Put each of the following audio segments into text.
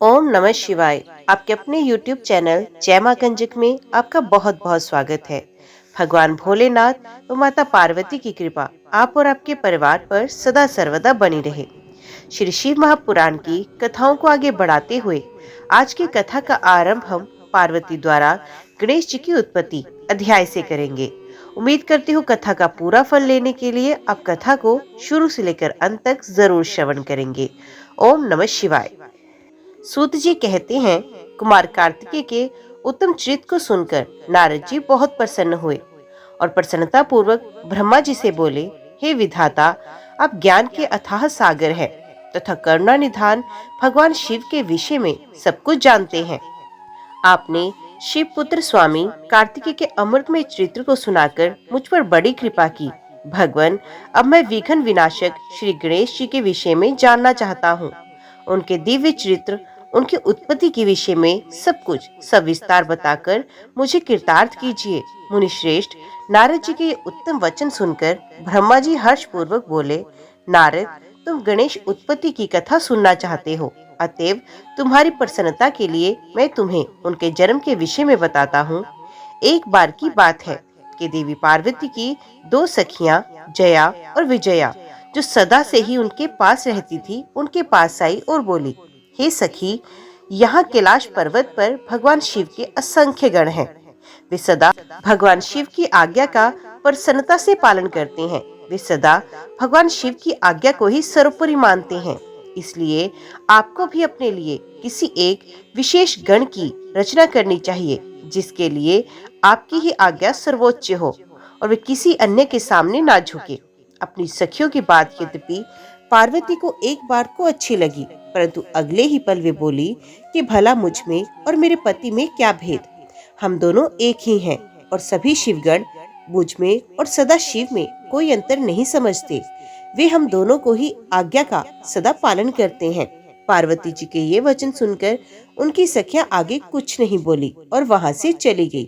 ओम नमः शिवाय। आपके अपने YouTube चैनल जय मां गंजक में आपका बहुत बहुत स्वागत है। भगवान भोलेनाथ व माता पार्वती की कृपा आप और आपके परिवार पर सदा सर्वदा बनी रहे। श्री शिव महापुराण की कथाओं को आगे बढ़ाते हुए आज की कथा का आरंभ हम पार्वती द्वारा गणेश जी की उत्पत्ति अध्याय से करेंगे। उम्मीद करती हूँ कथा का पूरा फल लेने के लिए आप कथा को शुरू से लेकर अंत तक जरूर श्रवण करेंगे। ओम नमः शिवाय। सूत जी कहते हैं, कुमार कार्तिकेय के उत्तम चरित्र को सुनकर नारद जी बहुत प्रसन्न हुए और प्रसन्नता पूर्वक ब्रह्मा जी से बोले, हे विधाता, आप ज्ञान के अथाह सागर हैं तथा करुणा निधान भगवान शिव के विषय में सब कुछ जानते हैं। आपने शिव पुत्र स्वामी कार्तिकेय के अमृतमय चरित्र को सुनाकर मुझ पर बड़ी कृपा की। भगवान, अब मैं विघ्न विनाशक श्री गणेश जी के विषय में जानना चाहता हूँ। उनके दिव्य चरित्र, उनकी उत्पत्ति के विषय में सब कुछ सविस्तार बताकर मुझे कृतार्थ कीजिए। मुनि श्रेष्ठ नारद जी के ये उत्तम वचन सुनकर ब्रह्मा जी हर्ष पूर्वक बोले, नारद, तुम गणेश उत्पत्ति की कथा सुनना चाहते हो, अतएव तुम्हारी प्रसन्नता के लिए मैं तुम्हें उनके जन्म के विषय में बताता हूँ। एक बार की बात है कि देवी पार्वती की दो सखियां जया और विजया, जो सदा से ही उनके पास रहती थी, उनके पास आई और बोली, हे सखी, यहाँ कैलाश पर्वत पर भगवान शिव के असंख्य गण हैं। वे सदा भगवान शिव की आज्ञा का प्रसन्नता से पालन करते हैं। वे सदा भगवान शिव की आज्ञा को ही सर्वोपरि मानते हैं। इसलिए आपको भी अपने लिए किसी एक विशेष गण की रचना करनी चाहिए, जिसके लिए आपकी ही आज्ञा सर्वोच्च हो और वे किसी अन्य के सामने ना झुके। अपनी सखियों की बात यद्यपि पार्वती को एक बार को अच्छी लगी, परंतु अगले ही पल वे बोली कि भला मुझ में और मेरे पति में क्या भेद, हम दोनों एक ही हैं और सभी शिवगण मुझ में और सदा शिव में कोई अंतर नहीं समझते। वे हम दोनों को ही आज्ञा का सदा पालन करते हैं। पार्वती जी के ये वचन सुनकर उनकी सखियां आगे कुछ नहीं बोली और वहां से चली गई।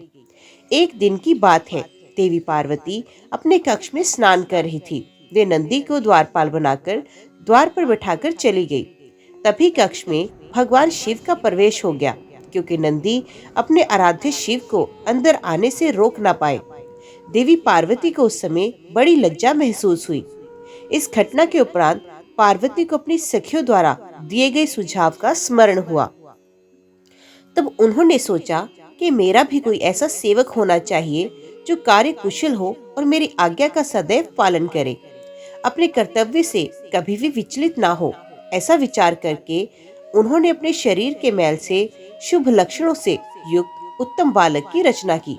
एक दिन की बात है, देवी पार्वती अपने कक्ष में स्नान कर रही थी। वे नंदी को द्वारपाल बनाकर द्वार पर बैठाकर चली गई। तभी कक्ष में भगवान शिव का प्रवेश हो गया, क्योंकि नंदी अपने आराध्य शिव को अंदर आने से रोक ना पाए। देवी पार्वती को उस समय बड़ी लज्जा महसूस हुई। इस घटना के उपरांत पार्वती को अपनी सखियों द्वारा दिए गए सुझाव का स्मरण हुआ। तब उन्होंने सोचा कि मेरा भी कोई ऐसा सेवक होना चाहिए जो कार्य कुशल हो और मेरी आज्ञा का सदैव पालन करे, अपने कर्तव्य से कभी भी विचलित ना हो। ऐसा विचार करके उन्होंने अपने शरीर के मैल से शुभ लक्षणों से युक्त उत्तम बालक की रचना की।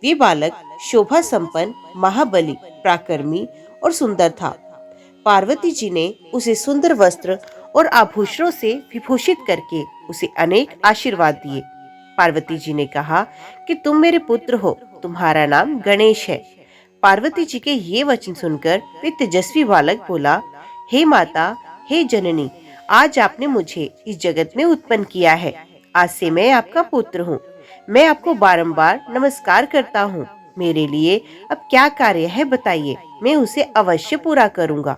वे बालक शोभा संपन्न, महाबली, पराक्रमी और सुंदर था। पार्वती जी ने उसे सुंदर वस्त्र और आभूषणों से विभूषित करके उसे अनेक आशीर्वाद दिए। पार्वती जी ने कहा कि तुम मेरे पुत्र हो, तुम्हारा नाम गणेश है। पार्वती जी के ये वचन सुनकर वे तेजस्वी बालक बोला, हे माता, हे जननी, आज आपने मुझे इस जगत में उत्पन्न किया है। आज से मैं आपका पुत्र हूँ। मैं आपको बारंबार नमस्कार करता हूँ। मेरे लिए अब क्या कार्य है बताइए, मैं उसे अवश्य पूरा करूँगा।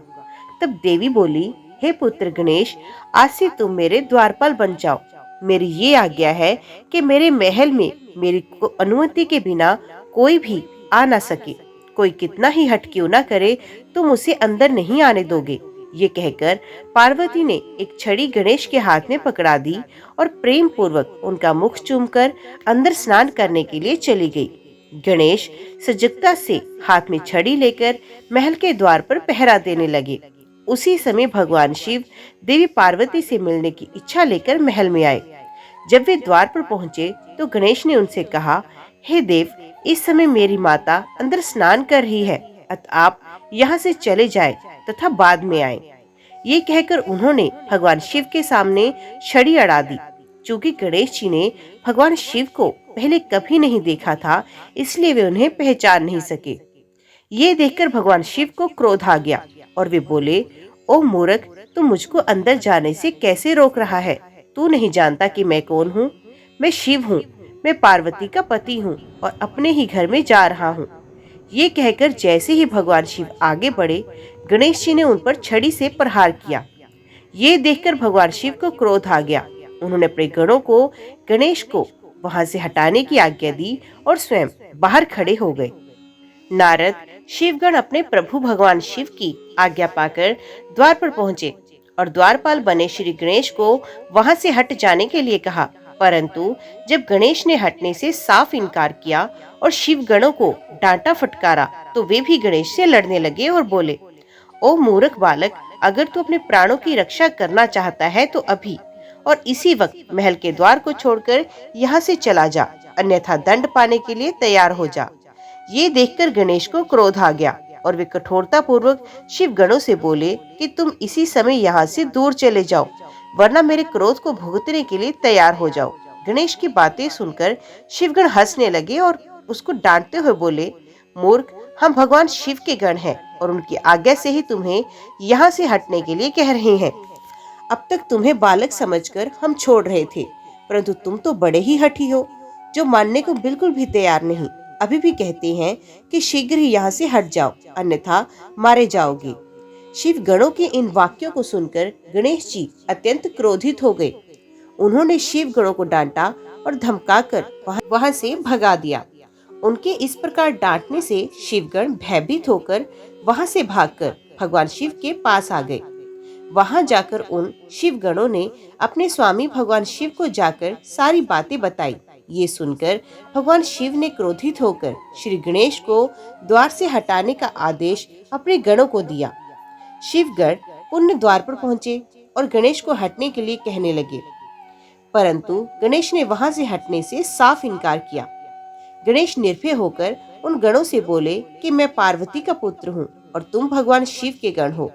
तब देवी बोली, हे पुत्र गणेश, आज से तुम मेरे द्वारपाल बन जाओ। मेरी ये आज्ञा है कि मेरे महल में मेरी अनुमति के बिना कोई भी आ ना सके। कोई कितना ही हट क्यों ना करे, तुम उसे अंदर नहीं आने दोगे। ये कहकर पार्वती ने एक छड़ी गणेश के हाथ में पकड़ा दी और प्रेम पूर्वक उनका मुख चूमकर अंदर स्नान करने के लिए चली गई। गणेश सजगता से हाथ में छड़ी लेकर महल के द्वार पर पहरा देने लगे। उसी समय भगवान शिव देवी पार्वती से मिलने की इच्छा लेकर महल में आए। जब वे द्वार पर पहुंचे तो गणेश ने उनसे कहा, हे देव, इस समय मेरी माता अंदर स्नान कर रही है, अतः आप यहाँ से चले जाएं तथा बाद में आएं। ये कहकर उन्होंने भगवान शिव के सामने छड़ी अड़ा दी। चूंकि गणेश जी ने भगवान शिव को पहले कभी नहीं देखा था, इसलिए वे उन्हें पहचान नहीं सके। ये देखकर भगवान शिव को क्रोध आ गया और वे बोले, ओ मूर्ख, तू मुझको अंदर जाने से कैसे रोक रहा है? तू नहीं जानता कि मैं कौन हूँ? मैं शिव हूँ। मैं पार्वती का पति हूँ और अपने ही घर में जा रहा हूँ। ये कहकर जैसे ही भगवान शिव आगे बढ़े, गणेश जी ने उन पर छड़ी से प्रहार किया। ये देखकर भगवान शिव को क्रोध आ गया उन्होंने अपने गणों को गणेश को वहां से हटाने की आज्ञा दी और स्वयं बाहर खड़े हो गए। नारद शिवगण अपने प्रभु भगवान शिव की आज्ञा पाकर द्वार पर पहुंचे और द्वारपाल बने श्री गणेश को वहां से हट जाने के लिए कहा, परंतु जब गणेश ने हटने से साफ इनकार किया और शिव गणों को डांटा फटकारा तो वे भी गणेश से लड़ने लगे और बोले, ओ मूर्ख बालक, अगर तू अपने प्राणों की रक्षा करना चाहता है तो अभी और इसी वक्त महल के द्वार को छोड़कर यहाँ से चला जा, अन्यथा दंड पाने के लिए तैयार हो जा। ये देखकर गणेश को क्रोध आ गया और वे कठोरता पूर्वक शिव गणों से बोले कि तुम इसी समय यहाँ से दूर चले जाओ, वरना मेरे क्रोध को भुगतने के लिए तैयार हो जाओ। गणेश की बातें सुनकर शिवगण हंसने लगे और उसको डांटते हुए बोले, मूर्ख, हम भगवान शिव के गण हैं और उनकी आज्ञा से ही तुम्हें यहाँ से हटने के लिए कह रहे हैं। अब तक तुम्हें बालक समझकर हम छोड़ रहे थे, परंतु तुम तो बड़े ही हठी हो, जो मानने को बिल्कुल भी तैयार नहीं। अभी भी कहते हैं कि शीघ्र ही यहाँ से हट जाओ, अन्यथा मारे जाओगे। शिव गणों के इन वाक्यों को सुनकर गणेश जी अत्यंत क्रोधित हो गए। उन्होंने शिव गणों को डांटा और धमकाकर वहां से भगा दिया। उनके इस प्रकार डांटने से शिवगण भयभीत होकर वहां से भागकर भगवान शिव के पास आ गए। वहां जाकर उन शिव गणों ने अपने स्वामी भगवान शिव को जाकर सारी बातें बताई। ये सुनकर भगवान शिव ने क्रोधित होकर श्री गणेश को द्वार से हटाने का आदेश अपने गणों को दिया। शिवगण पुण्य द्वार पर पहुंचे और गणेश को हटने के लिए कहने लगे, परंतु गणेश ने वहां से हटने से साफ इनकार किया। गणेश निर्भय होकर उन गणों से बोले कि मैं पार्वती का पुत्र हूँ और तुम भगवान शिव के गण हो।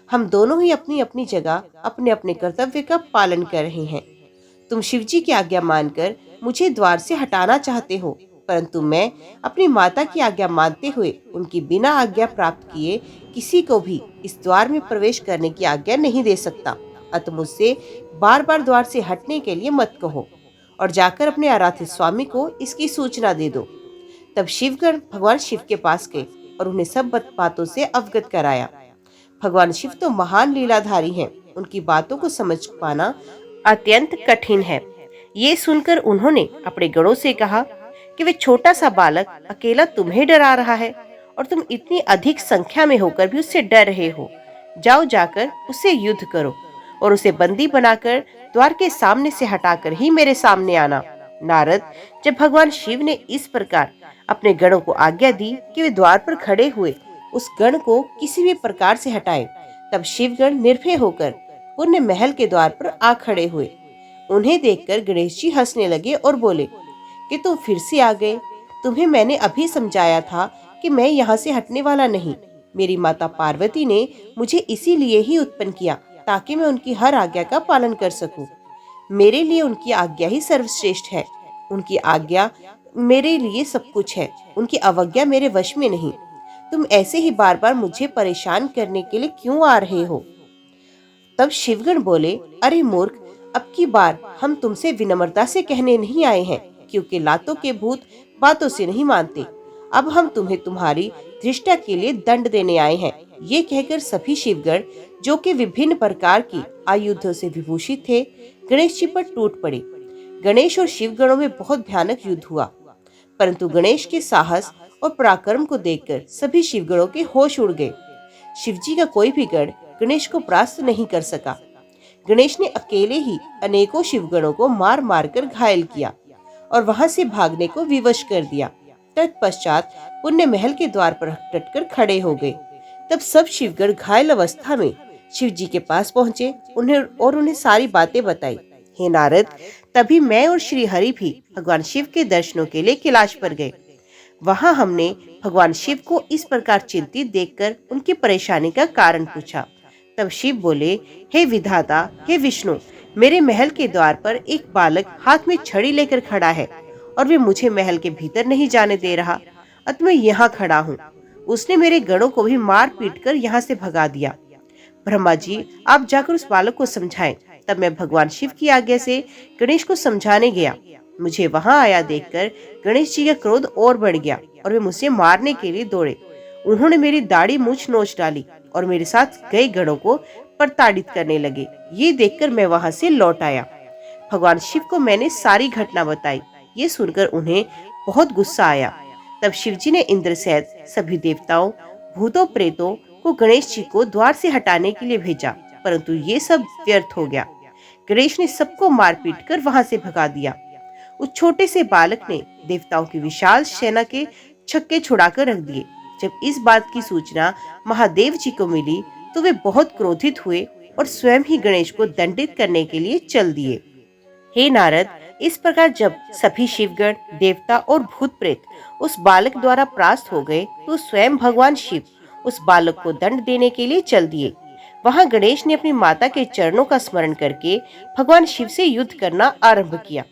हम दोनों ही अपनी अपनी जगह अपने अपने कर्तव्य का पालन कर रहे हैं। तुम शिव जी की आज्ञा मानकर मुझे द्वार से हटाना चाहते हो, परंतु मैं अपनी माता की आज्ञा मानते हुए उनकी बिना आज्ञा प्राप्त किए किसी को भी इस द्वार में प्रवेश करने की आज्ञा नहीं दे सकता। अतः मुझसे बार बार द्वार से हटने के लिए मत कहो और जाकर अपने आराध्य स्वामी को इसकी सूचना दे दो। तब शिवगण भगवान शिव के पास गए और उन्हें सब बातों से अवगत कराया। भगवान शिव तो महान लीलाधारी हैं, उनकी बातों को समझ पाना अत्यंत कठिन है। ये सुनकर उन्होंने अपने गणों से कहा कि वे छोटा सा बालक अकेला तुम्हें डरा रहा है और तुम इतनी अधिक संख्या में होकर भी उससे डर रहे हो। जाओ, जाकर उससे युद्ध करो और उसे बंदी बनाकर द्वार के सामने से हटाकर ही मेरे सामने आना। नारद, जब भगवान शिव ने इस प्रकार अपने गणों को आज्ञा दी कि वे द्वार पर खड़े हुए उस गण को किसी भी प्रकार से हटाएं, तब शिवगण निर्भय होकर पुण्य महल के द्वार पर आ खड़े हुए। उन्हें देखकर गणेश जी हंसने लगे और बोले कि तुम फिर से आ गए। तुम्हें मैंने अभी समझाया था कि मैं यहाँ से हटने वाला नहीं। मेरी माता पार्वती ने मुझे इसीलिए ही उत्पन्न किया ताकि मैं उनकी हर आज्ञा का पालन कर सकूं। मेरे लिए उनकी आज्ञा ही सर्वश्रेष्ठ है। उनकी आज्ञा मेरे लिए सब कुछ है, उनकी अवज्ञा मेरे वश में नहीं। तुम ऐसे ही बार बार मुझे परेशान करने के लिए क्यों आ रहे हो? तब शिवगण बोले, अरे मूर्ख, अब की बार हम तुमसे विनम्रता से कहने नहीं आए हैं, क्योंकि लातों के भूत बातों से नहीं मानते। अब हम तुम्हें तुम्हारी धृष्टा के लिए दंड देने आए हैं। ये कहकर सभी शिवगण, जो कि विभिन्न प्रकार की आयुधों से विभूषित थे, गणेश जी पर टूट पड़े। गणेश और शिवगणों में बहुत भयानक युद्ध हुआ, परंतु गणेश के साहस और पराक्रम को देखकर सभी शिवगणों के होश उड़ गए। शिवजी का कोई भी गण गणेश को परास्त नहीं कर सका। गणेश ने अकेले ही अनेकों शिवगणों को मार मार कर घायल किया और वहां से भागने को विवश कर दिया। तत्पश्चात पुण्य महल के द्वार पर डटकर खड़े हो गए। तब सब शिवगण घायल अवस्था में शिव जी के पास पहुंचे उन्हें सारी बातें बताई। हे नारद, तभी मैं और श्री हरि भी भगवान शिव के दर्शनों के लिए कैलाश पर गए। वहां हमने भगवान शिव को इस प्रकार चिंतित देखकर उनकी परेशानी का कारण पूछा। तब शिव बोले, हे विधाता, हे विष्णु, मेरे महल के द्वार पर एक बालक हाथ में छड़ी लेकर खड़ा है और वे मुझे महल के भीतर नहीं जाने दे रहा। अतः मैं यहाँ खड़ा हूँ। उसने मेरे गणों को भी मार पीट कर यहाँ से भगा दिया। ब्रह्मा जी, आप जाकर उस बालक को समझाएं। तब मैं भगवान शिव की आज्ञा से गणेश को समझाने गया। मुझे वहां आया देखकर गणेश जी का क्रोध और बढ़ गया और वे मुझसे मारने के लिए दौड़े। उन्होंने मेरी दाढ़ी मूंछ नोच डाली और मेरे साथ गए गणों को प्रताड़ित करने लगे। ये देखकर मैं वहां से लौट आया। भगवान शिव को मैंने सारी घटना बताई। ये सुनकर उन्हें बहुत गुस्सा आया। तब शिवजी ने इंद्र सहित सभी देवताओं, भूतों, प्रेतों को गणेश जी को द्वार से हटाने के लिए भेजा, परंतु ये सब व्यर्थ हो गया। गणेश ने सबको मार पीट कर वहां से भगा दिया। उस छोटे से बालक ने देवताओं की विशाल सेना के छक्के छुड़ाकर रख दिए। जब इस बात की सूचना महादेव जी को मिली तो वे बहुत क्रोधित हुए और स्वयं ही गणेश को दंडित करने के लिए चल दिए। हे नारद, इस प्रकार जब सभी शिवगण, देवता और भूत प्रेत उस बालक द्वारा परास्त हो गए तो स्वयं भगवान शिव उस बालक को दंड देने के लिए चल दिए। वहां गणेश ने अपनी माता के चरणों का स्मरण करके भगवान शिव से युद्ध करना आरंभ किया।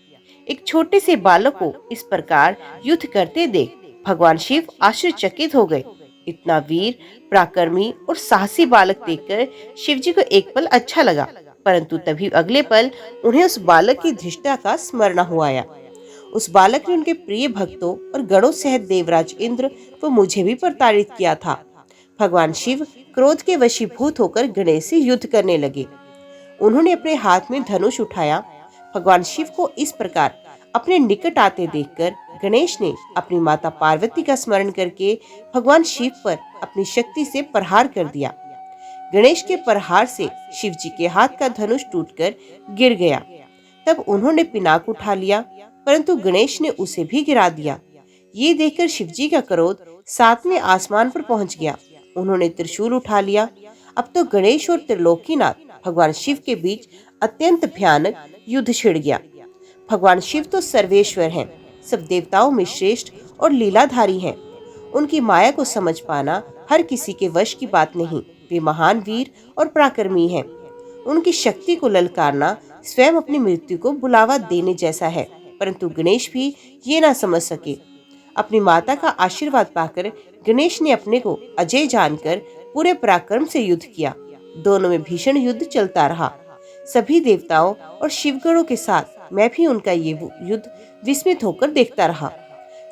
एक छोटे से बालक को इस प्रकार युद्ध करते देख भगवान शिव आश्चर्यचकित हो गए। इतना वीर, पराक्रमी और साहसी बालक देखकर शिवजी को एक पल अच्छा लगा, परंतु तभी अगले पल उन्हें उस बालक की धृष्टता का स्मरण हुआ आया। उस बालक ने उनके प्रिय भक्तों और गणों सहित देवराज इंद्र व मुझे भी प्रताड़ित किया था। भगवान शिव क्रोध के वशीभूत होकर गणेश से युद्ध करने लगे। उन्होंने अपने हाथ में धनुष उठाया। भगवान शिव को इस प्रकार अपने निकट आते देखकर गणेश ने अपनी माता पार्वती का स्मरण करके भगवान शिव पर अपनी शक्ति से प्रहार कर दिया। गणेश के प्रहार से शिव जी के हाथ का धनुष टूटकर गिर गया। तब उन्होंने पिनाक उठा लिया, परंतु गणेश ने उसे भी गिरा दिया। ये देखकर शिव जी का क्रोध सातवें आसमान पर पहुंच गया। उन्होंने त्रिशूल उठा लिया। अब तो गणेश और त्रिलोकीनाथ भगवान शिव के बीच अत्यंत भयानक युद्ध छिड़ गया। भगवान शिव तो सर्वेश्वर हैं, सब देवताओं में श्रेष्ठ और लीलाधारी हैं। उनकी माया को समझ पाना हर किसी के वश की बात नहीं। वे महान वीर और पराक्रमी हैं। उनकी शक्ति को ललकारना स्वयं अपनी मृत्यु को बुलावा देने जैसा है, परंतु गणेश भी ये ना समझ सके। अपनी माता का आशीर्वाद पाकर गणेश ने अपने को अजय जानकर पूरे पराक्रम से युद्ध किया। दोनों में भीषण युद्ध चलता रहा। सभी देवताओं और शिवगणों के साथ मैं भी उनका ये युद्ध विस्मित होकर देखता रहा।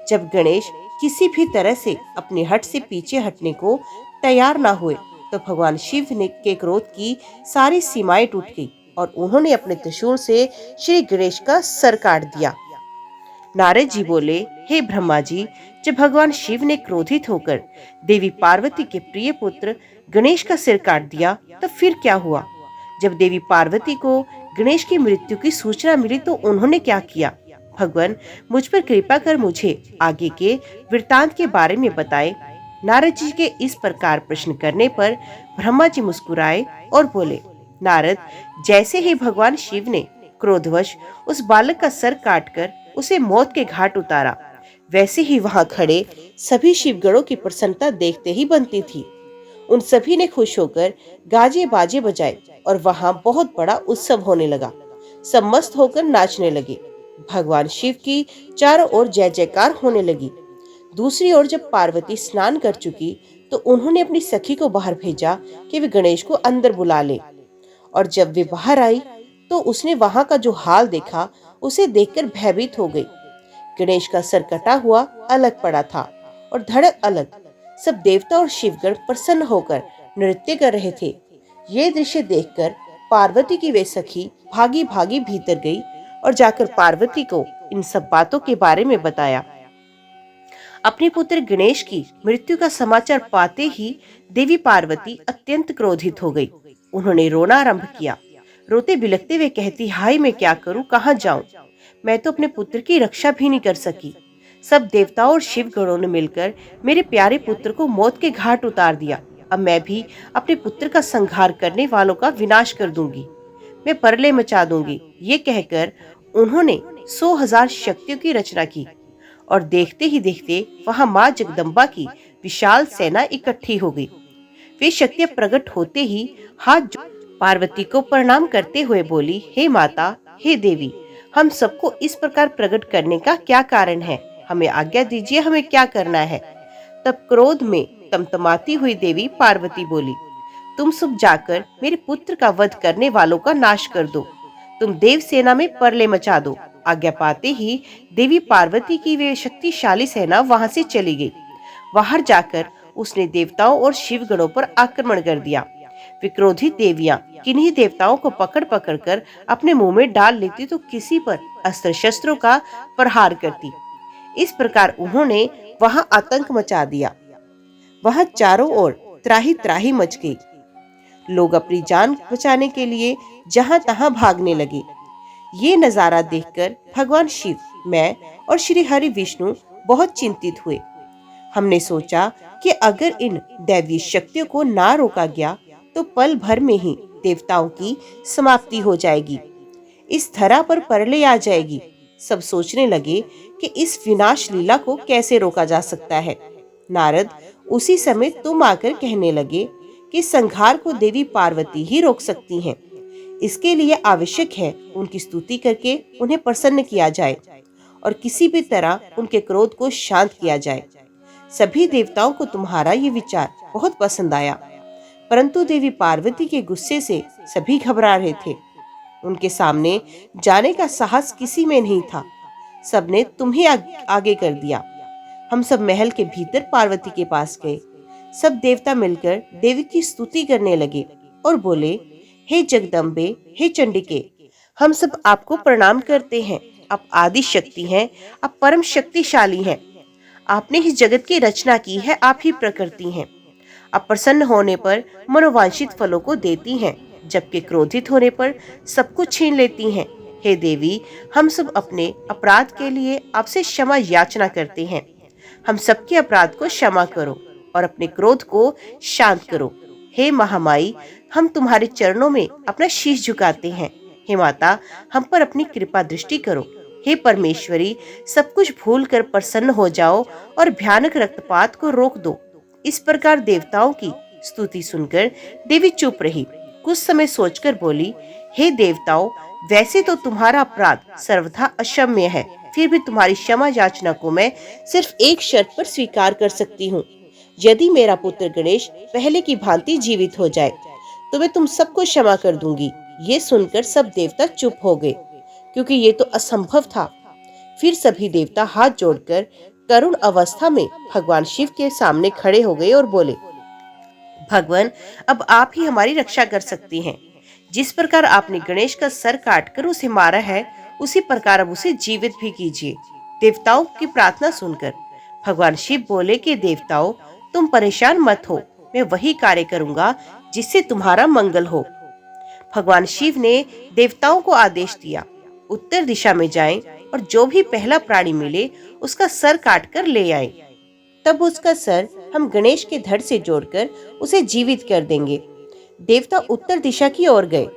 जब गणेश किसी भी तरह से अपने हट से पीछे हटने को तैयार ना हुए तो भगवान शिव ने के क्रोध की सारी सीमाएं टूट गई और उन्होंने अपने त्रिशूल से श्री गणेश का सर काट दिया। नारद जी बोले, हे ब्रह्मा जी, जब भगवान शिव ने क्रोधित होकर देवी पार्वती के प्रिय पुत्र गणेश का सिर काट दिया तो फिर क्या हुआ? जब देवी पार्वती को गणेश की मृत्यु की सूचना मिली तो उन्होंने क्या किया? भगवान, मुझ पर कृपा कर मुझे आगे के वृतांत के बारे में बताए। नारद जी के इस प्रकार प्रश्न करने पर ब्रह्मा जी मुस्कुराए और बोले, नारद, जैसे ही भगवान शिव ने क्रोधवश उस बालक का सर काटकर उसे मौत के घाट उतारा, वैसे ही वहां खड़े सभी शिवगणों की प्रसन्नता देखते ही बनती थी। उन सभी ने खुश होकर गाजे बाजे बजाए और वहां बहुत बड़ा उत्सव होने लगा। सब मस्त होकर नाचने लगे। भगवान शिव की चारों ओर जय जयकार होने लगी। दूसरी ओर जब पार्वती स्नान कर चुकी तो उन्होंने अपनी सखी को बाहर भेजा कि वे गणेश को अंदर बुला ले। और जब वे बाहर आई तो उसने वहां का जो हाल देखा उसे देखकर भयभीत हो गई। गणेश का सर कटा हुआ अलग पड़ा था और धड़क अलग। सब देवता और शिवगण प्रसन्न होकर नृत्य कर रहे थे। ये दृश्य देखकर पार्वती की वे सखी भागी भागी भीतर गई और जाकर पार्वती को इन सब बातों के बारे में बताया। अपने पुत्र गणेश की मृत्यु का समाचार पाते ही देवी पार्वती अत्यंत क्रोधित हो गई। उन्होंने रोना आरंभ किया। रोते बिलखते हुए कहती, हाय, मैं क्या करूं, कहां जाऊं? मैं तो अपने पुत्र की रक्षा भी नहीं कर सकी। सब देवताओं और शिव गणों ने मिलकर मेरे प्यारे पुत्र को मौत के घाट उतार दिया। अब मैं भी अपने पुत्र का संहार करने वालों का विनाश कर दूंगी। मैं प्रलय मचा दूंगी। ये कहकर उन्होंने 100,000 शक्तियों की रचना की और देखते ही देखते वहां माँ जगदम्बा की विशाल सेना इकट्ठी हो गई। वे शक्तियां प्रकट होते ही हाथ जोड़ पार्वती को प्रणाम करते हुए बोली, हे माता, हे देवी, हम सबको इस प्रकार प्रकट करने का क्या कारण है? हमें आज्ञा दीजिए, हमें क्या करना है? तब क्रोध में तमतमाती हुई देवी पार्वती बोली, तुम सब जाकर मेरे पुत्र का वध करने वालों का नाश कर दो। तुम देव सेना में प्रलय मचा दो। आज्ञा पाते ही देवी पार्वती की वे शक्तिशाली सेना वहां से चली गई। बाहर जाकर उसने देवताओं और शिवगणों पर आक्रमण कर दिया। विक्रोधित देवियां किन्हीं देवताओं को पकड़ पकड़ कर अपने मुंह में डाल लेती तो किसी पर अस्त्र शस्त्रों का प्रहार करती। इस प्रकार उन्होंने वहां आतंक मचा दिया। वहां चारों ओर त्राही त्राही मच गई। लोग अपनी जान बचाने के लिए जहां तहां भागने लगे। ये नजारा देखकर भगवान शिव, मैं और श्री हरि विष्णु बहुत चिंतित हुए। हमने सोचा कि अगर इन दैवीय शक्तियों को ना रोका गया तो पल भर में ही देवताओं की समाप्ति हो जाएगी, इस धरा पर प्रलय आ जाएगी। सब सोचने लगे कि इस विनाश लीला को कैसे रोका जा सकता है। नारद उसी समय तुम आकर कहने लगे कि संहार को देवी पार्वती ही रोक सकती हैं। इसके लिए आवश्यक है उनकी स्तुति करके उन्हें प्रसन्न किया जाए और किसी भी तरह उनके क्रोध को शांत किया जाए। सभी देवताओं को तुम्हारा ये विचार बहुत पसंद आया, परंतु देवी पार्वती के गुस्से से सभी घबरा रहे थे। उनके सामने जाने का साहस किसी में नहीं था। सबने तुम्हें आगे कर दिया। हम सब महल के भीतर पार्वती के पास गए। सब देवता मिलकर देवी की स्तुति करने लगे और बोले, हे जगदम्बे, हे चंडिके, हम सब आपको प्रणाम करते हैं। आप आदि शक्ति हैं, आप परम शक्तिशाली हैं। आपने इस जगत की रचना की है, आप ही प्रकृति हैं। आप प्रसन्न होने पर मनोवांछित फलों को देती हैं, जबकि क्रोधित होने पर सब कुछ छीन लेती हैं। हे देवी, हम सब अपने अपराध के लिए आपसे क्षमा याचना करते हैं। हम सबके अपराध को क्षमा करो और अपने क्रोध को शांत करो। हे महामाई, हम तुम्हारे चरणों में अपना शीश झुकाते हैं। हे माता, हम पर अपनी कृपा दृष्टि करो। हे परमेश्वरी, सब कुछ भूल कर प्रसन्न हो जाओ और भयानक रक्तपात को रोक दो। इस प्रकार देवताओं की स्तुति सुनकर देवी चुप रही। कुछ समय सोचकर बोली, हे देवताओं, वैसे तो तुम्हारा अपराध सर्वथा अक्षम्य है, फिर भी तुम्हारी क्षमा याचना को मैं सिर्फ एक शर्त पर स्वीकार कर सकती हूँ। यदि मेरा पुत्र गणेश पहले की भांति जीवित हो जाए तो मैं तुम सबको क्षमा कर दूंगी। ये सुनकर सब देवता चुप हो गए, क्योंकि ये तो असंभव था। फिर सभी देवता हाथ जोड़कर करुण अवस्था में भगवान शिव के सामने खड़े हो गए और बोले, भगवान, अब आप ही हमारी रक्षा कर सकती हैं। जिस प्रकार आपने गणेश का सर काटकर उसे मारा है, उसी प्रकार अब उसे जीवित भी कीजिए। देवताओं की प्रार्थना सुनकर भगवान शिव बोले कि देवताओं, तुम परेशान मत हो, मैं वही कार्य करूंगा जिससे तुम्हारा मंगल हो। भगवान शिव ने देवताओं को आदेश दिया, उत्तर दिशा में जाएं और जो भी पहला प्राणी मिले उसका सर काटकर ले आएं। तब उसका सर हम गणेश के धड़ से जोड़कर उसे जीवित कर देंगे। देवता उत्तर दिशा की ओर गए।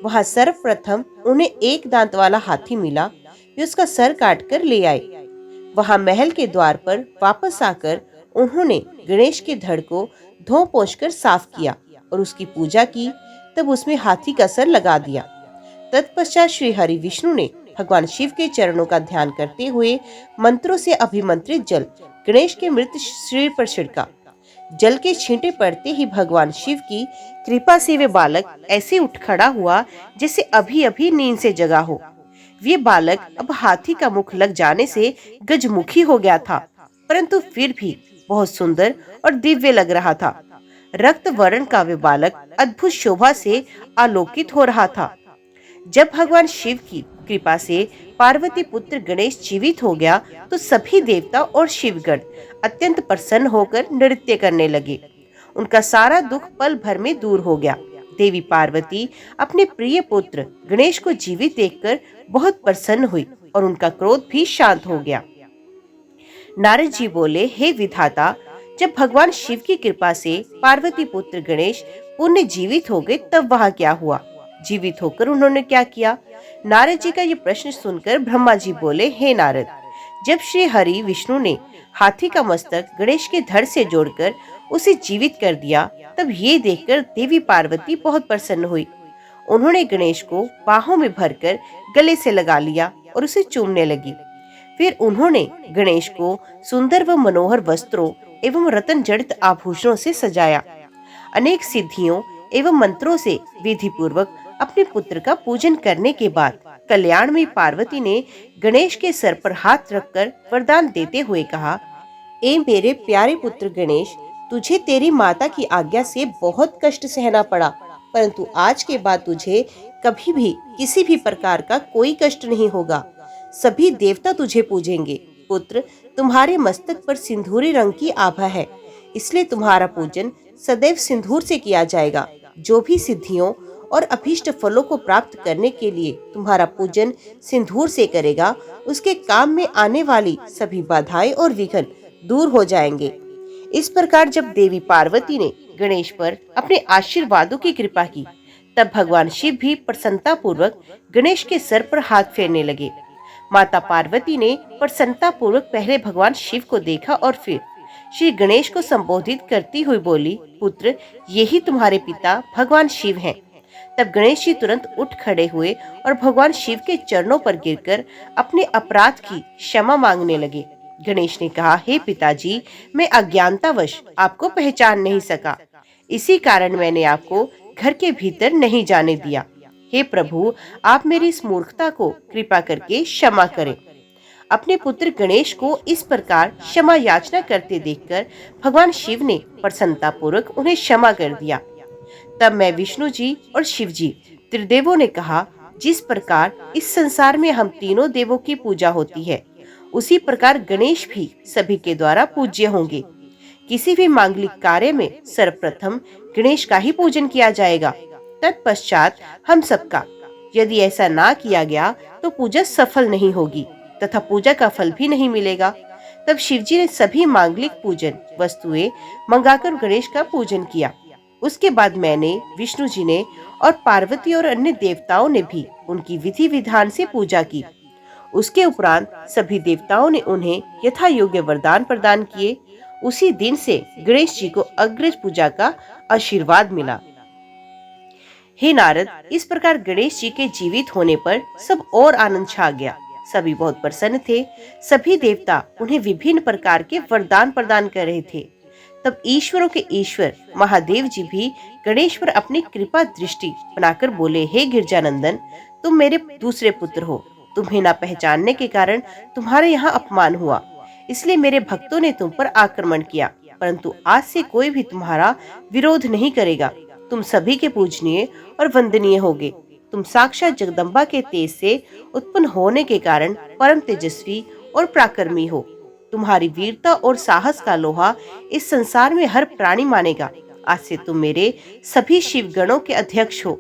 वहां सर्वप्रथम उन्हें एक दांत वाला हाथी मिला। वे उसका सर काटकर ले आए। वहां महल के द्वार पर वापस आकर उन्होंने गणेश के धड़ को धो पोंछ कर साफ किया और उसकी पूजा की। तब उसमें हाथी का सर लगा दिया। तत्पश्चात श्री हरि विष्णु ने भगवान शिव के चरणों का ध्यान करते हुए मंत्रों से अभिमंत्रित जल गणेश के मृत शरीर पर छिड़का। जल के छींटे पड़ते ही भगवान शिव की कृपा से वे बालक ऐसे उठ खड़ा हुआ जैसे अभी अभी नींद से जगा हो। वे बालक अब हाथी का मुख लग जाने से गजमुखी हो गया था, परंतु फिर भी बहुत सुंदर और दिव्य लग रहा था। रक्त वर्ण का वे बालक अद्भुत शोभा से आलोकित हो रहा था। जब भगवान शिव की कृपा से पार्वती पुत्र गणेश जीवित हो गया तो सभी देवता और शिवगण अत्यंत प्रसन्न होकर नृत्य करने लगे। उनका सारा दुख पल भर में दूर हो गया। देवी पार्वती अपने प्रिय पुत्र गणेश को जीवित देखकर बहुत प्रसन्न हुई और उनका क्रोध भी शांत हो गया। नारद जी बोले, हे विधाता, जब भगवान शिव की कृपा से पार्वती पुत्र गणेश पुण्य जीवित हो गए तब वहाँ क्या हुआ? जीवित होकर उन्होंने क्या किया? नारद जी का ये प्रश्न सुनकर ब्रह्मा जी बोले, हे नारद, जब श्री हरि विष्णु ने हाथी का मस्तक गणेश के धड़ से जोड़कर उसे जीवित कर दिया, तब ये देखकर देवी पार्वती बहुत प्रसन्न हुई। उन्होंने गणेश को बाहों में भरकर गले से लगा लिया और उसे चूमने लगी। फिर उन्होंने गणेश को सुंदर व मनोहर वस्त्रों एवं रत्न जड़ित आभूषणों से सजाया। अनेक सिद्धियों एवं मंत्रों से विधि पूर्वक अपने पुत्र का पूजन करने के बाद कल्याण में पार्वती ने गणेश के सर पर हाथ रखकर वरदान देते हुए कहा, ए मेरे प्यारे पुत्र गणेश, तुझे तेरी माता की आज्ञा से बहुत कष्ट सहना पड़ा। परंतु आज के बाद तुझे कभी भी किसी भी प्रकार का कोई कष्ट नहीं होगा। सभी देवता तुझे पूजेंगे। पुत्र, तुम्हारे मस्तक पर सिंदूरी रंग की आभा है, इसलिए तुम्हारा पूजन सदैव सिंदूर से किया जाएगा। जो भी सिद्धियों और अभीष्ट फलों को प्राप्त करने के लिए तुम्हारा पूजन सिंदूर से करेगा, उसके काम में आने वाली सभी बाधाएं और विघ्न दूर हो जाएंगे। इस प्रकार जब देवी पार्वती ने गणेश पर अपने आशीर्वादों की कृपा की, तब भगवान शिव भी प्रसन्नता पूर्वक गणेश के सर पर हाथ फेरने लगे। माता पार्वती ने प्रसन्नता पूर्वक पहले भगवान शिव को देखा और फिर श्री गणेश को संबोधित करती हुई बोली, पुत्र, यही तुम्हारे पिता भगवान शिव हैं। तब गणेश जी तुरंत उठ खड़े हुए और भगवान शिव के चरणों पर गिरकर अपने अपराध की क्षमा मांगने लगे। गणेश ने कहा, हे पिताजी, मैं अज्ञानतावश आपको पहचान नहीं सका, इसी कारण मैंने आपको घर के भीतर नहीं जाने दिया। हे प्रभु, आप मेरी इस मूर्खता को कृपा करके क्षमा करें। अपने पुत्र गणेश को इस प्रकार क्षमा याचना करते देखकर भगवान शिव ने प्रसन्नता पूर्वक उन्हें क्षमा कर दिया। तब मैं विष्णु जी और शिव जी त्रिदेवों ने कहा, जिस प्रकार इस संसार में हम तीनों देवों की पूजा होती है, उसी प्रकार गणेश भी सभी के द्वारा पूज्य होंगे। किसी भी मांगलिक कार्य में सर्वप्रथम गणेश का ही पूजन किया जाएगा, तत्पश्चात हम सबका। यदि ऐसा ना किया गया तो पूजा सफल नहीं होगी तथा पूजा का फल भी नहीं मिलेगा। तब शिवजी ने सभी मांगलिक पूजन वस्तुएं मंगाकर गणेश का पूजन किया। उसके बाद मैंने, विष्णु जी ने और पार्वती और अन्य देवताओं ने भी उनकी विधि विधान से पूजा की। उसके उपरांत सभी देवताओं ने उन्हें यथा योग्य वरदान प्रदान किए। उसी दिन से गणेश जी को अग्रज पूजा का आशीर्वाद मिला। हे नारद, इस प्रकार गणेश जी के जीवित होने पर सब और आनंद छा गया। सभी बहुत प्रसन्न थे। सभी देवता उन्हें विभिन्न प्रकार के वरदान प्रदान कर रहे थे। तब ईश्वरों के ईश्वर महादेव जी भी गणेश पर अपनी कृपा दृष्टि बनाकर बोले, हे गिरजानंदन, तुम मेरे दूसरे पुत्र हो। तुम्हें ना पहचानने के कारण तुम्हारे यहाँ अपमान हुआ, इसलिए मेरे भक्तों ने तुम पर आक्रमण किया, परंतु आज से कोई भी तुम्हारा विरोध नहीं करेगा। तुम सभी के पूजनीय और वंदनीय होगे। तुम साक्षात जगदम्बा के तेज से उत्पन्न होने के कारण परम तेजस्वी और पराक्रमी हो। तुम्हारी वीरता और साहस का लोहा इस संसार में हर प्राणी मानेगा। आज से तुम मेरे सभी शिव गणों के अध्यक्ष हो।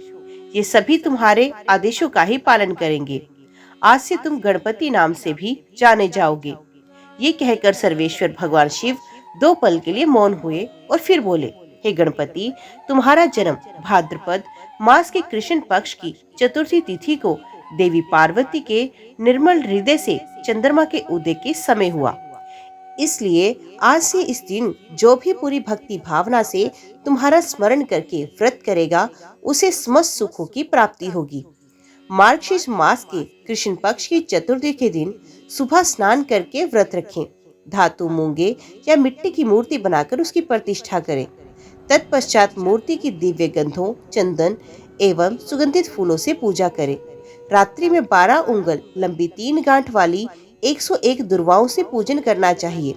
ये सभी तुम्हारे आदेशों का ही पालन करेंगे। आज से तुम गणपति नाम से भी जाने जाओगे। ये कहकर सर्वेश्वर भगवान शिव 2 पल के लिए मौन हुए और फिर बोले, हे गणपति, तुम्हारा जन्म भाद्रपद मास के कृष्ण पक्ष की चतुर्थी तिथि को देवी पार्वती के निर्मल हृदय से चंद्रमा के उदय के समय हुआ। इसलिए आज से इस दिन जो भी पूरी भक्ति भावना से तुम्हारा स्मरण करके व्रत करेगा, उसे समस्त सुखों की प्राप्ति होगी। मार्गशीर्ष मास के कृष्ण पक्ष की चतुर्थी के दिन सुबह स्नान करके व्रत रखें। धातु, मूंगे या मिट्टी की मूर्ति बनाकर उसकी प्रतिष्ठा करें। तत्पश्चात मूर्ति की दिव्य गंधों, चंदन एवं सुगंधित फूलों से पूजा करें। रात्रि में 12 उंगल लंबी 3 गांठ वाली 101 दुर्वाओं से पूजन करना चाहिए।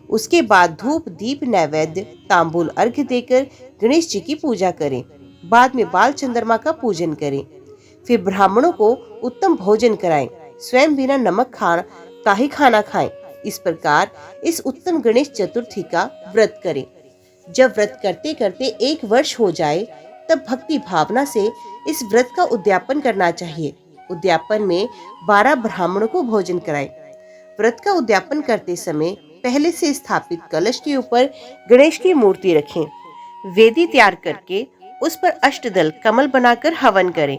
उसके बाद धूप, दीप, नैवेद्य, तांबूल अर्घ्य देकर गणेश जी की पूजा करें। बाद में बाल चंद्रमा का पूजन करें। फिर ब्राह्मणों को उत्तम भोजन कराएं। स्वयं बिना नमक का ही खाना खाएं। इस प्रकार इस उत्तम गणेश चतुर्थी का व्रत करें। जब व्रत करते करते 1 वर्ष हो जाए, तब भक्ति भावना से इस व्रत का उद्यापन करना चाहिए। उद्यापन में 12 ब्राह्मणों को भोजन कराएं। व्रत का उद्यापन करते समय पहले से स्थापित कलश के ऊपर गणेश की मूर्ति रखें। वेदी तैयार करके उस पर अष्टदल कमल बनाकर हवन करें।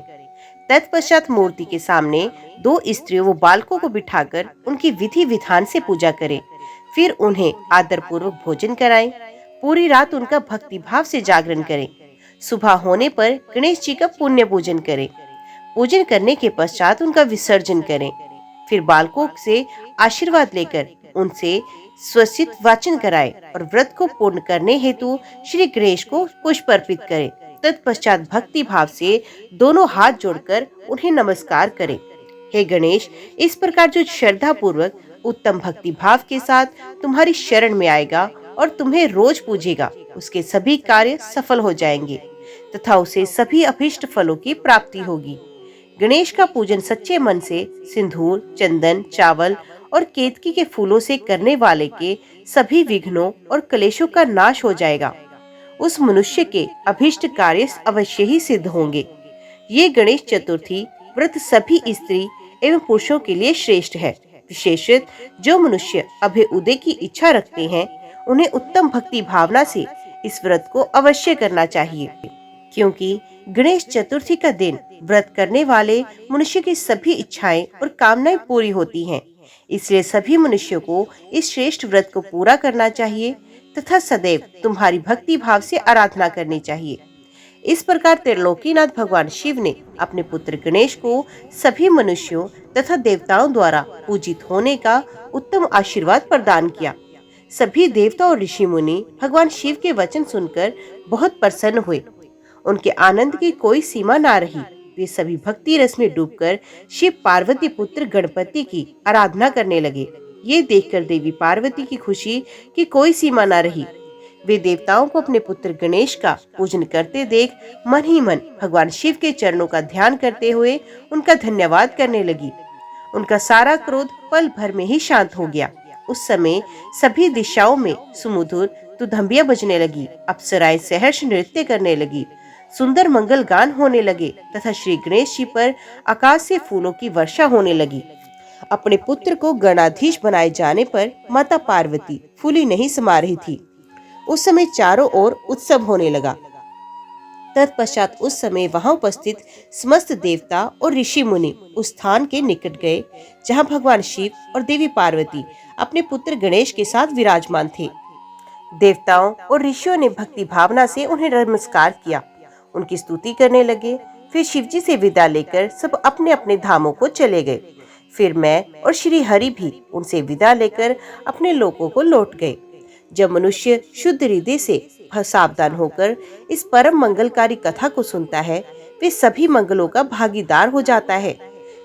तत्पश्चात मूर्ति के सामने 2 स्त्रियों व बालकों को बिठाकर उनकी विधि विधान से पूजा करें। फिर उन्हें आदर पूर्वक भोजन कराएं। पूरी रात उनका भक्ति भाव से जागरण करें। सुबह होने पर गणेश जी का पुण्य पूजन करें। पूजन करने के पश्चात उनका विसर्जन करें। फिर बालकों से आशीर्वाद लेकर उनसे स्वस्तिक वाचन कराएं और व्रत को पूर्ण करने हेतु श्री गणेश को पुष्प अर्पित करें। तत्पश्चात भक्ति भाव से दोनों हाथ जोड़कर उन्हें नमस्कार करें। हे गणेश, इस प्रकार जो श्रद्धा पूर्वक उत्तम भक्ति भाव के साथ तुम्हारी शरण में आएगा और तुम्हें रोज पूजेगा, उसके सभी कार्य सफल हो जाएंगे। तथा उसे सभी अभीष्ट फलों की प्राप्ति होगी। गणेश का पूजन सच्चे मन से सिंदूर, चंदन, चावल और केतकी के फूलों से करने वाले के सभी विघ्नों और क्लेशों का नाश हो जाएगा। उस मनुष्य के अभीष्ट कार्य अवश्य ही सिद्ध होंगे। ये गणेश चतुर्थी व्रत सभी स्त्री एवं पुरुषों के लिए श्रेष्ठ है। विशेषतः जो मनुष्य अभय उदय की इच्छा रखते हैं, उन्हें उत्तम भक्ति भावना से इस व्रत को अवश्य करना चाहिए, क्योंकि गणेश चतुर्थी का दिन व्रत करने वाले मनुष्य की सभी इच्छाएं और कामनाएं पूरी होती हैं। इसलिए सभी मनुष्यों को इस श्रेष्ठ व्रत को पूरा करना चाहिए तथा सदैव तुम्हारी भक्ति भाव से आराधना करनी चाहिए। इस प्रकार त्रिलोकीनाथ भगवान शिव ने अपने पुत्र गणेश को सभी मनुष्यों तथा देवताओं द्वारा पूजित होने का उत्तम आशीर्वाद प्रदान किया। सभी देवता और ऋषि मुनि भगवान शिव के वचन सुनकर बहुत प्रसन्न हुए। उनके आनंद की कोई सीमा ना रही। वे सभी भक्ति रस में डूबकर शिव पार्वती पुत्र गणपति की आराधना करने लगे। ये देखकर देवी पार्वती की खुशी की कोई सीमा ना रही। वे देवताओं को अपने पुत्र गणेश का पूजन करते देख मन ही मन भगवान शिव के चरणों का ध्यान करते हुए उनका धन्यवाद करने लगी। उनका सारा क्रोध पल भर में ही शांत हो गया। उस समय सभी दिशाओं में सुमधुर तुदंबियां बजने लगी, अप्सराएं सहर्ष नृत्य करने लगी, सुंदर मंगल गान होने लगे तथा श्री गणेश जी पर आकाश से फूलों की वर्षा होने लगी। अपने पुत्र को गणाधीश बनाए जाने पर माता पार्वती फूली नहीं समा रही थी। उस समय चारों ओर उत्सव होने लगा। तत्पश्चात उस समय वहां उपस्थित समस्त देवता और ऋषि मुनि उस स्थान के निकट गए जहां भगवान शिव और देवी पार्वती अपने पुत्र गणेश के साथ विराजमान थे। देवताओं और ऋषियों ने भक्ति भावना से उन्हें नमस्कार किया, उनकी स्तुति करने लगे। फिर शिवजी से विदा लेकर सब अपने अपने धामों को चले गए। फिर मैं और श्री हरि भी उनसे विदा लेकर अपने लोकों को लौट गए। जब मनुष्य शुद्ध हृदय से सावधान होकर इस परम मंगलकारी कथा को सुनता है, वे सभी मंगलों का भागीदार हो जाता है।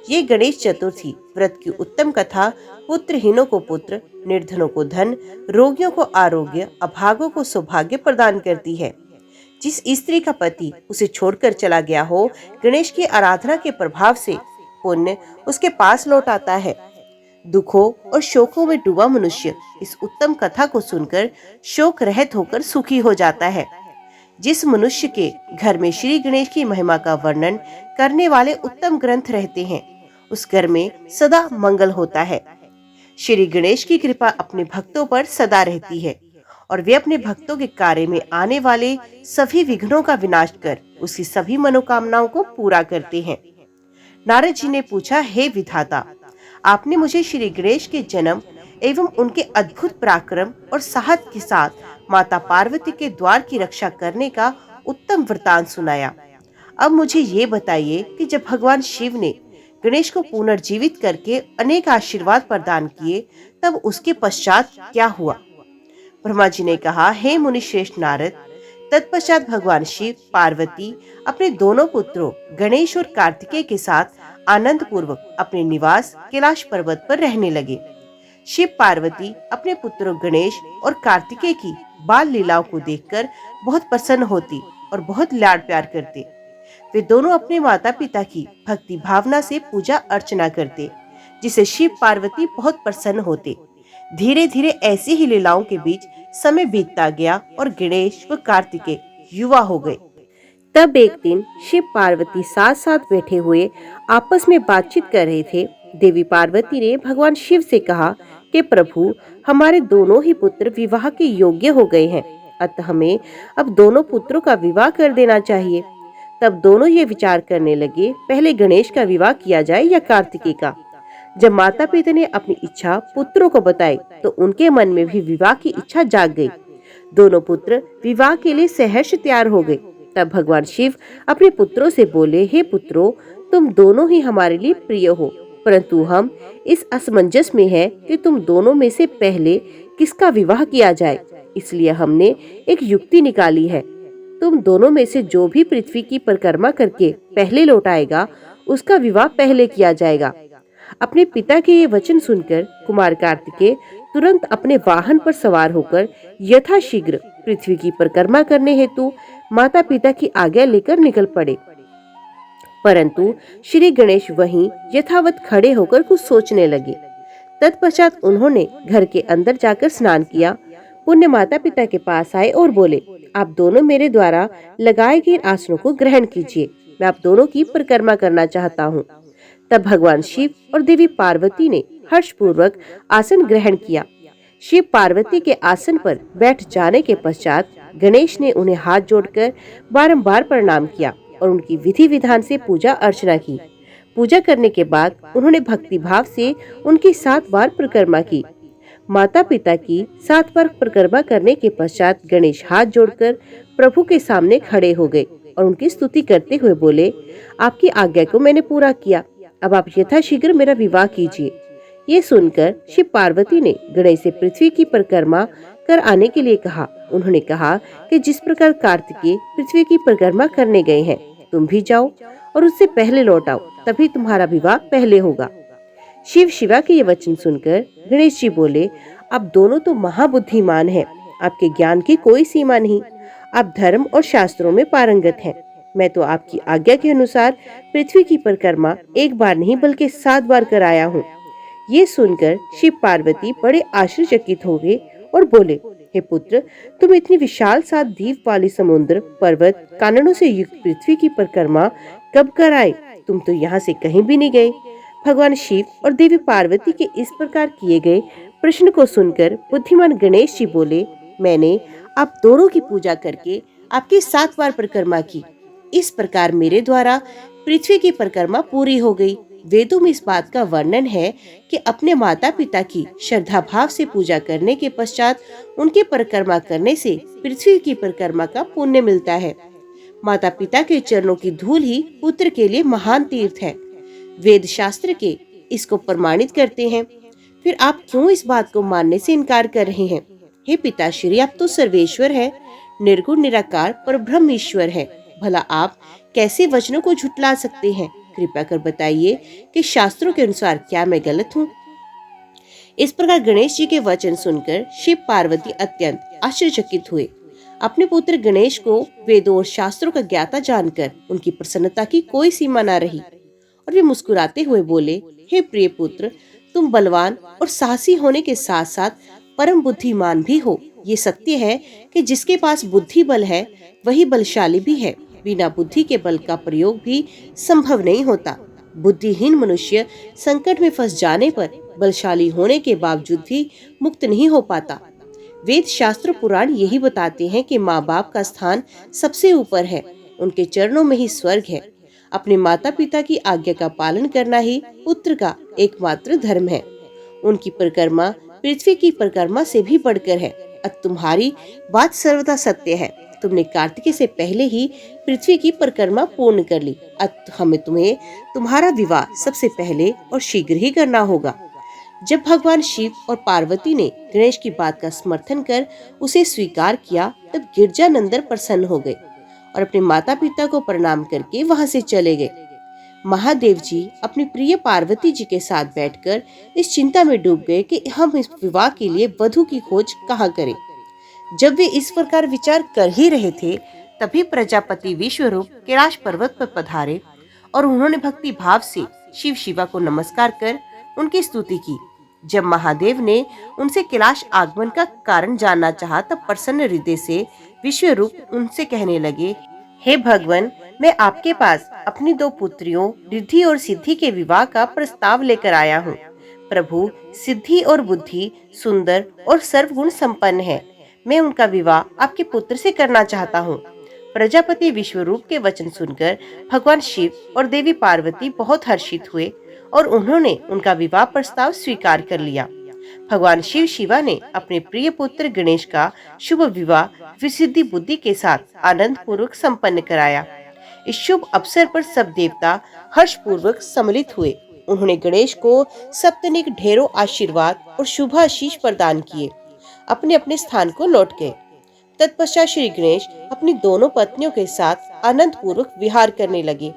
ये गणेश चतुर्थी व्रत की उत्तम कथा पुत्रहीनों को पुत्र, निर्धनों को धन, रोगियों को आरोग्य, अभागों को सौभाग्य प्रदान करती है। जिस स्त्री का पति उसे छोड़कर चला गया हो, गणेश की आराधना के प्रभाव से पुण्य उसके पास लौट आता है। दुखों और शोकों में डूबा मनुष्य इस उत्तम कथा को सुनकर शोक रहित होकर सुखी हो जाता है। जिस मनुष्य के घर में श्री गणेश की महिमा का वर्णन करने वाले उत्तम ग्रंथ रहते हैं, उस घर में सदा मंगल होता है। श्री गणेश की कृपा अपने भक्तों पर सदा रहती है और वे अपने भक्तों के कार्य में आने वाले सभी विघ्नों का विनाश कर उसकी सभी मनोकामनाओं को पूरा करते हैं। नारद जी ने पूछा, हे विधाता, आपने मुझे श्री गणेश के जन्म एवं उनके अद्भुत पराक्रम और साहस के साथ माता पार्वती के द्वार की रक्षा करने का उत्तम वृतांत सुनाया। अब मुझे ये बताइए कि जब भगवान शिव ने गणेश को पुनर्जीवित करके अनेक आशीर्वाद प्रदान किए, तब उसके पश्चात क्या हुआ? ब्रह्मा जी ने कहा, हे मुनि श्रेष्ठ नारद, तत्पश्चात भगवान शिव पार्वती अपने दोनों पुत्रों गणेश और कार्तिकेय के साथ आनंद पूर्वक अपने निवास कैलाश पर्वत पर रहने लगे। शिव पार्वती अपने पुत्रों गणेश और कार्तिकेय की बाल लीलाओं को देखकर बहुत प्रसन्न होती और बहुत लाड प्यार करते। वे दोनों अपने माता पिता की भक्ति भावना से पूजा अर्चना करते, जिसे शिव पार्वती बहुत प्रसन्न होते। धीरे धीरे ऐसी ही लीलाओं के बीच समय बीतता गया और गणेश व कार्तिकेय युवा हो गए। तब एक दिन शिव पार्वती साथ साथ बैठे हुए आपस में बातचीत कर रहे थे। देवी पार्वती ने भगवान शिव से कहा कि प्रभु, हमारे दोनों ही पुत्र विवाह के योग्य हो गए हैं, अतः हमें अब दोनों पुत्रों का विवाह कर देना चाहिए। तब दोनों ये विचार करने लगे, पहले गणेश का विवाह किया जाए या कार्तिकेय का। जब माता पिता ने अपनी इच्छा पुत्रों को बताई, तो उनके मन में भी विवाह की इच्छा जाग गई। दोनों पुत्र विवाह के लिए सहर्ष तैयार हो गए। तब भगवान शिव अपने पुत्रों से बोले, हे पुत्रों, तुम दोनों ही हमारे लिए प्रिय हो, परंतु हम इस असमंजस में हैं कि तुम दोनों में से पहले किसका विवाह किया जाए। इसलिए हमने एक युक्ति निकाली है। तुम दोनों में से जो भी पृथ्वी की परिक्रमा करके पहले लौट आएगा, उसका विवाह पहले किया जाएगा। अपने पिता के ये वचन सुनकर कुमार कार्तिकेय तुरंत अपने वाहन पर सवार होकर यथाशीघ्र पृथ्वी की परिक्रमा करने हेतु माता पिता की आज्ञा लेकर निकल पड़े। परंतु श्री गणेश वहीं यथावत खड़े होकर कुछ सोचने लगे। तत्पश्चात उन्होंने घर के अंदर जाकर स्नान किया, पुण्य माता पिता के पास आए और बोले, आप दोनों मेरे द्वारा लगाए गए आसनों को ग्रहण कीजिए, मैं आप दोनों की परिक्रमा करना चाहता हूँ। तब भगवान शिव और देवी पार्वती ने हर्ष पूर्वक आसन ग्रहण किया। शिव पार्वती के आसन पर बैठ जाने के पश्चात गणेश ने उन्हें हाथ जोड़कर बारंबार प्रणाम किया और उनकी विधि विधान से पूजा अर्चना की। पूजा करने के बाद उन्होंने भक्ति भाव से उनकी 7 बार परिक्रमा की। माता पिता की 7 बार परिक्रमा करने के पश्चात गणेश हाथ जोड़कर प्रभु के सामने खड़े हो गए और उनकी स्तुति करते हुए बोले, आपकी आज्ञा को मैंने पूरा किया, अब आप यथाशीघ्र मेरा विवाह कीजिए। ये सुनकर शिव पार्वती ने गणेश से पृथ्वी की परिक्रमा कर आने के लिए कहा। उन्होंने कहा कि जिस प्रकार कार्तिकेय पृथ्वी की परिक्रमा करने गए हैं, तुम भी जाओ और उससे पहले लौट आओ, तभी तुम्हारा विवाह पहले होगा। शिव शिवा के ये वचन सुनकर गणेश जी बोले, आप दोनों तो महाबुद्धिमान हैं, आपके ज्ञान की कोई सीमा नहीं, आप धर्म और शास्त्रों में पारंगत हैं। मैं तो आपकी आज्ञा के अनुसार पृथ्वी की परिक्रमा एक बार नहीं बल्कि 7 बार कराया हूँ। ये सुनकर शिव पार्वती बड़े आश्चर्यचकित हो गए और बोले, हे पुत्र, तुम इतनी विशाल 7 द्वीप वाली समुद्र, पर्वत, काननों से युक्त पृथ्वी की परिक्रमा कब कराए? तुम तो यहाँ से कहीं भी नहीं गए। भगवान शिव और देवी पार्वती के इस प्रकार किए गए प्रश्न को सुनकर बुद्धिमान गणेश जी बोले, मैंने आप दोनों की पूजा करके आपकी 7 बार परिक्रमा की। इस प्रकार मेरे द्वारा पृथ्वी की परिक्रमा पूरी हो गई। वेदों में इस बात का वर्णन है कि अपने माता पिता की श्रद्धा भाव से पूजा करने के पश्चात उनकी परिक्रमा करने से पृथ्वी की परिक्रमा का पुण्य मिलता है। माता पिता के चरणों की धूल ही पुत्र के लिए महान तीर्थ है। वेद शास्त्र के इसको प्रमाणित करते हैं। फिर आप क्यों इस बात को मानने से इनकार कर रहे हैं? हे पिताश्री, आप तो सर्वेश्वर है, निर्गुण निराकार पर ब्रह्म ईश्वर है। भला आप कैसे वचनों को झुटला सकते हैं? कृपया कर बताइए कि शास्त्रों के अनुसार क्या मैं गलत हूँ? इस प्रकार गणेश जी के वचन सुनकर शिव पार्वती अत्यंत आश्चर्यचकित हुए। अपने पुत्र गणेश को वेदों और शास्त्रों का ज्ञाता जानकर उनकी प्रसन्नता की कोई सीमा न रही और वे मुस्कुराते हुए बोले, हे प्रिय पुत्र, तुम बलवान और साहसी होने के साथ साथ परम बुद्धिमान भी हो। ये सत्य है कि जिसके पास बुद्धि बल है वही बलशाली भी है। बिना बुद्धि के बल का प्रयोग भी संभव नहीं होता। बुद्धिहीन मनुष्य संकट में फंस जाने पर बलशाली होने के बावजूद भी मुक्त नहीं हो पाता। वेद शास्त्र पुराण यही बताते हैं कि माँ बाप का स्थान सबसे ऊपर है, उनके चरणों में ही स्वर्ग है। अपने माता पिता की आज्ञा का पालन करना ही पुत्र का एकमात्र धर्म है। उनकी परिक्रमा पृथ्वी की परिक्रमा से भी बढ़कर है। तुम्हारी बात सर्वदा सत्य है। तुमने कार्तिकेय से पहले ही पृथ्वी की परिक्रमा पूर्ण कर ली। हमें तुम्हारा विवाह सबसे पहले और शीघ्र ही करना होगा। जब भगवान शिव और पार्वती ने गणेश की बात का समर्थन कर उसे स्वीकार किया, तब गिरजानंदन प्रसन्न हो गए और अपने माता पिता को प्रणाम करके वहां से चले गए। महादेव जी अपनी प्रिय पार्वती जी के साथ बैठकर इस चिंता में डूब गए कि हम इस विवाह के लिए वधू की खोज कहाँ करें। जब वे इस प्रकार विचार कर ही रहे थे, तभी प्रजापति विश्वरूप कैलाश पर्वत पर पधारे और उन्होंने भक्ति भाव से शिव शिवा को नमस्कार कर उनकी स्तुति की। जब महादेव ने उनसे कैलाश आगमन का कारण जानना चाहा, तब प्रसन्न हृदय से विश्वरूप उनसे कहने लगे, हे भगवान, मैं आपके पास अपनी 2 पुत्रियों रिद्धि और सिद्धि के विवाह का प्रस्ताव लेकर आया हूँ। प्रभु, सिद्धि और बुद्धि सुंदर और सर्वगुण संपन्न है। मैं उनका विवाह आपके पुत्र से करना चाहता हूँ। प्रजापति विश्वरूप के वचन सुनकर भगवान शिव और देवी पार्वती बहुत हर्षित हुए और उन्होंने उनका विवाह प्रस्ताव स्वीकार कर लिया। भगवान शिव शिवा ने अपने प्रिय पुत्र गणेश का शुभ विवाह विसिद्धि बुद्धि के साथ आनंद पूर्वक संपन्न कराया। इस शुभ अवसर पर सब देवता हर्ष पूर्वक सम्मिलित हुए। उन्होंने गणेश को सप्तनिक ढेरों आशीर्वाद और शुभ आशीष प्रदान किए। अपने अपने स्थान को लौट गए। तत्पश्चात श्री गणेश अपनी दोनों पत्नियों के साथ आनंद पूर्वक विहार करने लगे।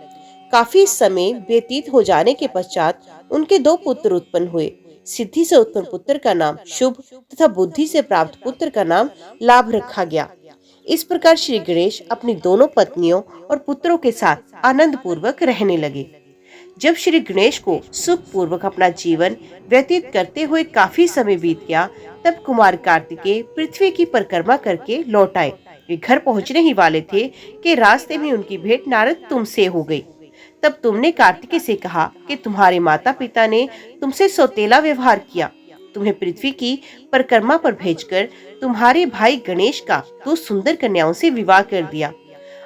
काफी समय व्यतीत हो जाने के पश्चात उनके 2 पुत्र उत्पन्न हुए। सिद्धि से उत्पन्न पुत्र का नाम शुभ तथा बुद्धि से प्राप्त पुत्र का नाम लाभ रखा गया। इस प्रकार श्री गणेश अपनी दोनों पत्नियों और पुत्रों के साथ आनंद पूर्वक रहने लगे। जब श्री गणेश को सुख पूर्वक अपना जीवन व्यतीत करते हुए काफी समय बीत गया, तब कुमार कार्तिकेय पृथ्वी की परिक्रमा करके लौट आए। वे घर पहुंचने ही वाले थे कि रास्ते में उनकी भेंट नारद तुमसे हो गई। तब तुमने कार्तिकेय से कहा कि तुम्हारे माता पिता ने तुमसे सौतेला व्यवहार किया, तुम्हें पृथ्वी की परिक्रमा पर भेजकर तुम्हारे भाई गणेश का 2 सुंदर कन्याओं से विवाह कर दिया।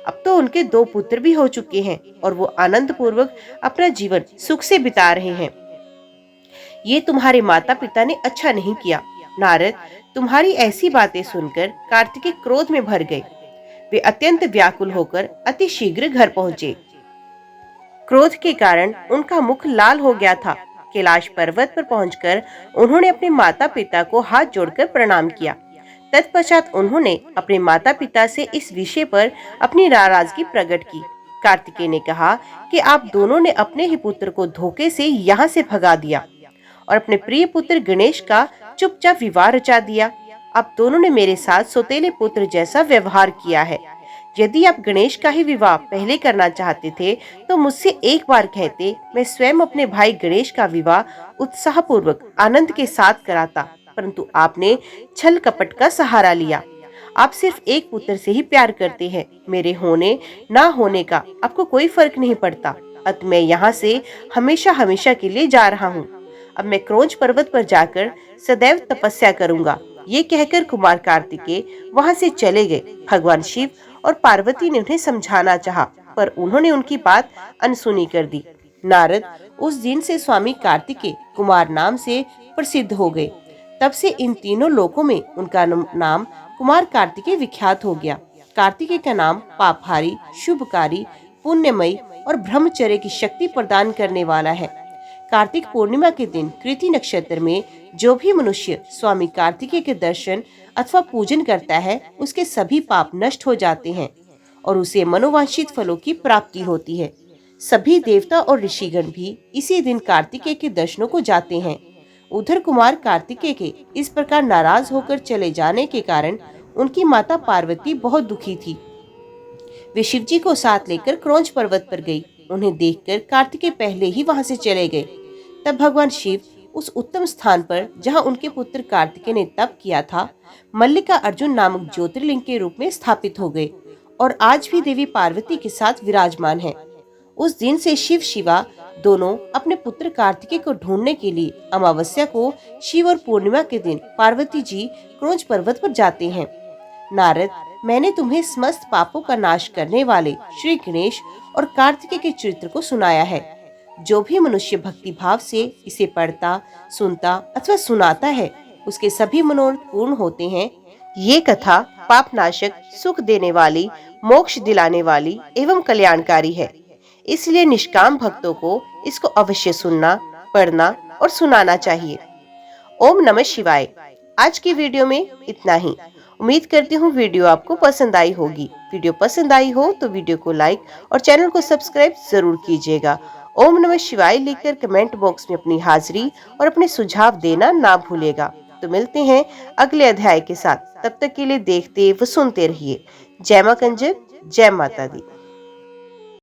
अब तो उनके 2 पुत्र भी हो चुके हैं और वो आनंद पूर्वक अपना जीवन सुख से बिता रहे हैं। ये तुम्हारे माता पिता ने अच्छा नहीं किया। नारद, तुम्हारी ऐसी बातें सुनकर कार्तिकेय क्रोध में भर गए। वे अत्यंत व्याकुल होकर अति शीघ्र घर पहुंचे। क्रोध के कारण उनका मुख लाल हो गया था। कैलाश पर्वत पर पहुंचकर उन्होंने अपने माता पिता को हाथ जोड़कर प्रणाम किया। तत्पश्चात उन्होंने अपने माता पिता से इस विषय पर अपनी नाराजगी प्रकट की। कार्तिकेय ने कहा कि आप दोनों ने अपने ही पुत्र को धोखे से यहाँ से भगा दिया और अपने प्रिय पुत्र गणेश का चुपचाप विवाह रचा दिया। आप दोनों ने मेरे साथ सौतेले पुत्र जैसा व्यवहार किया है। यदि आप गणेश का ही विवाह पहले करना चाहते थे तो मुझसे एक बार कहते, मैं स्वयं अपने भाई गणेश का विवाह उत्साहपूर्वक आनंद के साथ कराता, परंतु आपने छल कपट का सहारा लिया। आप सिर्फ एक पुत्र से ही प्यार करते हैं। मेरे होने ना होने का आपको कोई फर्क नहीं पड़ता। अतः मैं यहाँ से हमेशा हमेशा के लिए जा रहा हूँ। अब मैं क्रोंच पर्वत पर जाकर सदैव तपस्या करूंगा। ये कहकर कुमार कार्तिकेय वहाँ से चले गए। भगवान शिव और पार्वती ने उन्हें समझाना चाहा, पर उन्होंने उनकी बात अनसुनी कर दी। नारद उस दिन से स्वामी कार्तिकेय कुमार नाम से प्रसिद्ध हो गए। तब से इन तीनों लोकों में उनका नाम कुमार कार्तिकेय विख्यात हो गया। कार्तिकेय का नाम पापहारी, शुभकारी, पुण्यमयी और ब्रह्मचर्य की शक्ति प्रदान करने वाला है। कार्तिक पूर्णिमा के दिन कृति नक्षत्र में जो भी मनुष्य स्वामी कार्तिकेय के दर्शन अथवा पूजन करता है, उसके सभी पाप नष्ट हो जाते हैं और उसे मनोवांछित फलों की प्राप्ति होती है। सभी देवता और ऋषिगण भी इसी दिन कार्तिकेय के दर्शनों को जाते हैं। उधर कुमार कार्तिकेय के इस प्रकार नाराज होकर चले जाने के कारण उनकी माता पार्वती बहुत दुखी थी। वे शिवजी को साथ लेकर क्रोंच पर्वत पर गई। उन्हें देखकर कार्तिकेय पहले ही वहां से चले गए। तब भगवान शिव उस उत्तम स्थान पर जहां उनके पुत्र कार्तिकेय ने तप किया था, मल्लिका अर्जुन नामक ज्योतिर्लिंग के रूप में स्थापित हो गए और आज भी देवी पार्वती के साथ विराजमान है। उस दिन से शिव शिवा दोनों अपने पुत्र कार्तिकेय को ढूंढने के लिए अमावस्या को शिव और पूर्णिमा के दिन पार्वती जी क्रोंच पर्वत पर जाते हैं। नारद, मैंने तुम्हें समस्त पापों का नाश करने वाले श्री गणेश और कार्तिकेय के चरित्र को सुनाया है। जो भी मनुष्य भक्ति भाव से इसे पढ़ता, सुनता अथवा सुनाता है, उसके सभी मनोरथ पूर्ण होते हैं। ये कथा पापनाशक, सुख देने वाली, मोक्ष दिलाने वाली एवं कल्याणकारी है। इसलिए निष्काम भक्तों को इसको अवश्य सुनना, पढ़ना और सुनाना चाहिए। ओम नमः शिवाय। आज की वीडियो में इतना ही। उम्मीद करती हूँ वीडियो आपको पसंद आई होगी। वीडियो पसंद आई हो तो वीडियो को लाइक और चैनल को सब्सक्राइब जरूर कीजिएगा। ओम नमः शिवाय लिखकर कमेंट बॉक्स में अपनी हाजिरी और अपने सुझाव देना ना भूलेगा। तो मिलते हैं अगले अध्याय के साथ। तब तक के लिए देखते व सुनते रहिए। जय मां कंजक, जय माता दी।